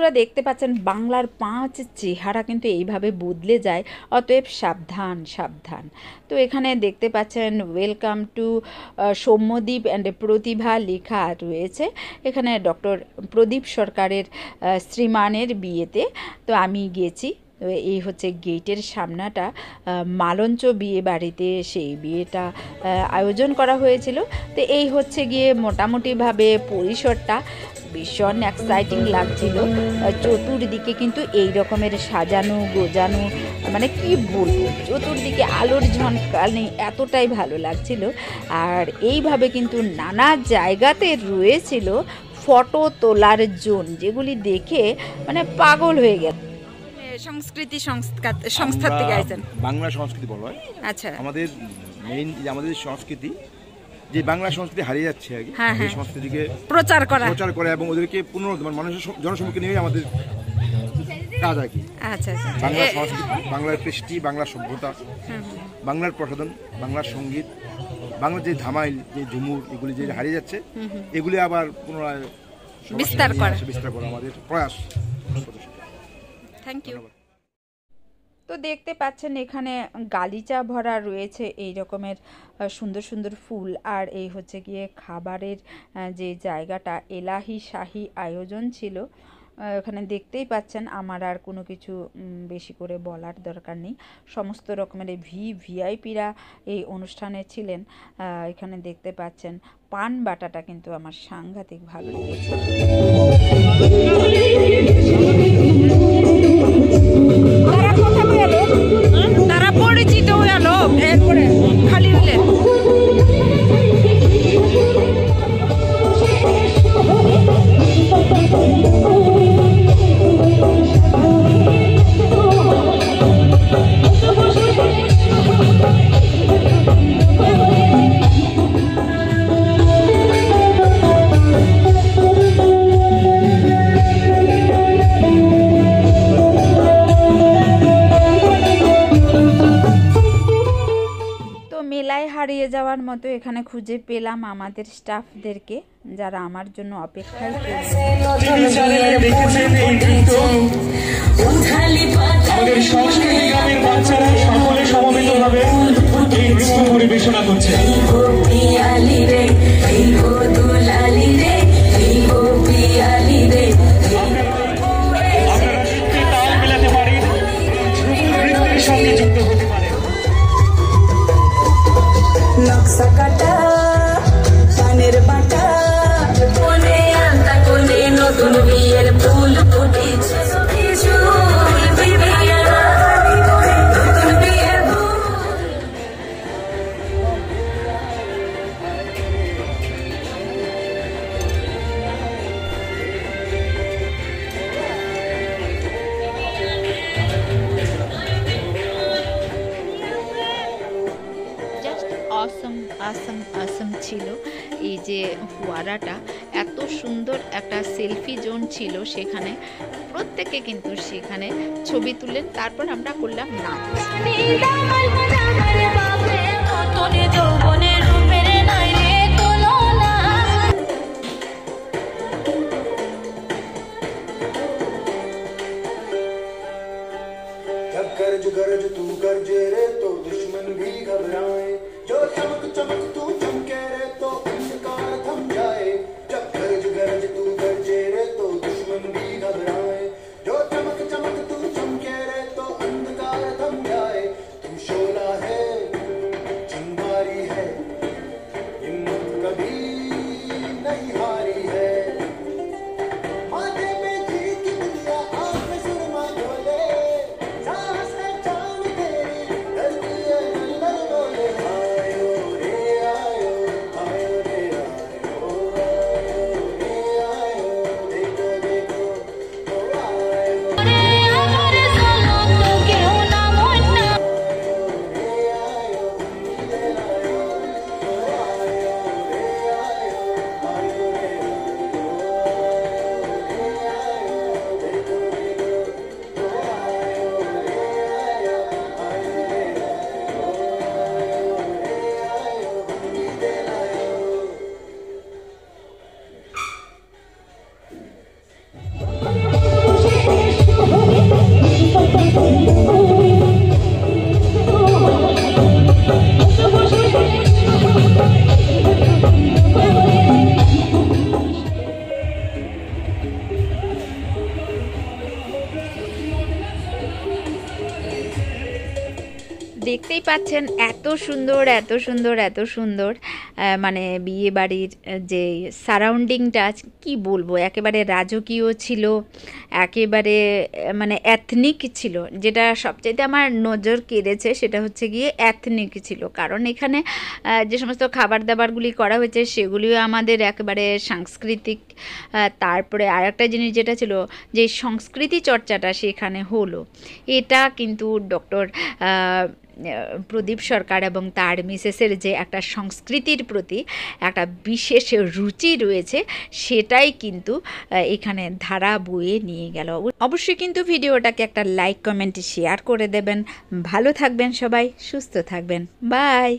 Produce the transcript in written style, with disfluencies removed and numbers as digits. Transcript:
বন্ধুরা দেখতে পাচ্ছেন বাংলার 5 চেহারা কিন্তু এইভাবে বদলে যায়, অতএব সাবধান সাবধান। তো এখানে দেখতে পাচ্ছেন ওয়েলকাম টু সৌম্যদীপ অ্যান্ড প্রতিভা লেখা রয়েছে। এখানে ডক্টর প্রদীপ সরকারের শ্রীমানের বিয়েতে তো আমি গেছি। তো এই হচ্ছে গেটের সামনাটা, মালঞ্চ বিয়ে বাড়িতে সেই বিয়েটা আয়োজন করা হয়েছিল। তো এই হচ্ছে গিয়ে মোটামুটিভাবে পরিসরটা ভীষণ এক্সাইটিং লাগছিল। চতুর্দিকে কিন্তু এই রকমের সাজানো গোজানো, মানে কি বলবো, চতুর্দিকে আলোর ঝলকানি এতটাই ভালো লাগছিল। আর এইভাবে কিন্তু নানা জায়গাতে রয়েছিল ফটো তোলার জোন, যেগুলি দেখে মানে পাগল হয়ে গেল। সংস্কৃতি সংস্থা থেকে আইছেন, বাংলা সংস্কৃতি বলা হয়। আচ্ছা, আমাদের মেইন যে আমাদের সংস্কৃতি, যে বাংলা সংস্কৃতি হারিয়ে যাচ্ছে আগে, এই সংস্কৃতিকে প্রচার করা এবং ওদেরকে মানুষের জনসম্মুখে নিয়ে আমাদের কাজ আর কি। আচ্ছা আচ্ছা, বাংলা সংস্কৃতি, বাংলার কৃষ্টি, বাংলার সভ্যতা, বাংলার প্রসাধন, বাংলার সঙ্গীত, বাংলার যে ধামাইল, যে ঝুমুর, এগুলি যে হারিয়ে যাচ্ছে, এগুলি আবার পুনরায় বিস্তার করা আমাদের প্রয়াস। Thank you. তো দেখতে পাচ্ছেন এখানে গালিচা ভরা রয়েছে এই রকমের সুন্দর সুন্দর ফুল। আর এই হচ্ছে গিয়ে খাবারের যে জায়গাটা, এলাহি শাহী আয়োজন ছিল। এখানে দেখতেই পাচ্ছেন, আমার আর কোনো কিছু বেশি করে বলার দরকার নেই। সমস্ত রকমের ভিআইপিরা এই অনুষ্ঠানে ছিলেন। এখানে দেখতে পাচ্ছেন পান বাটাটা কিন্তু আমার সাংঘাতিক ভালো লেগেছে। তারা পরিচিত হয়ে গেল এরপরে খালি হলে। মেলায় হারিয়ে যাওয়ার মতো এখানে খুঁজে পেলাম আমাদের স্টাফদেরকে, যারা আমার জন্য অপেক্ষায় পরিবেশনা করছে। তাল মেলাতে পারেন, নৃত্যের সঙ্গে যুক্ত হতে পারেন। নকশাকাটা পানের বাটা কোনে আনতা কোনে নতুন বিয়ের ফুল ফুটেছে। আসম ছিল এই যে ফোয়ারাটা, এত সুন্দর একটা সেলফি জোন ছিল সেখানে। প্রত্যেকে কিন্তু সেখানে ছবি তুললেন, তারপর আমরা করলাম নাচ। गरज गरज तू गरजे रे तो दुश्मन भी घबराए, जो चमक चमक तू चमके रे तो अंधकार थम जाए। जब गरज गरज तू गरजे रे तो दुश्मन भी घबराए, जो चमक चमक तू चमके रे तो अंधकार थम जाए। तू शोला है, चिंगारी है, हिम्मत कभी नहीं हारी है। माथे पे जी की बिंदिया, आँख में सुरमा झोले, साहस है जान तेरी, धरती है नंदन बोले। आयो रे आयो দেখতেই পাচ্ছেন এত সুন্দর এত সুন্দর এত সুন্দর, মানে বিয়ে বাড়ির যে সারাউন্ডিংটা কি বলবো, একেবারে রাজকীয় ছিল, একেবারে মানে অ্যাথনিক ছিল। যেটা সবচাইতে আমার নজর কেড়েছে সেটা হচ্ছে গিয়ে অ্যাথনিক ছিল, কারণ এখানে যে সমস্ত খাবার দাবারগুলি করা হয়েছে সেগুলিও আমাদের একেবারে সাংস্কৃতিক। তারপরে আরেকটা জিনিস যেটা ছিল যে সংস্কৃতি চর্চাটা সেখানে হলো, এটা কিন্তু ডক্টর প্রদীপ সরকার এবং তার মিসেসের যে একটা সংস্কৃতির প্রতি একটা বিশেষ রুচি রয়েছে সেটাই কিন্তু এখানে ধারা বয়ে নিয়ে গেল। অবশ্যই কিন্তু ভিডিওটাকে একটা লাইক কমেন্ট শেয়ার করে দেবেন। ভালো থাকবেন সবাই, সুস্থ থাকবেন, বাই।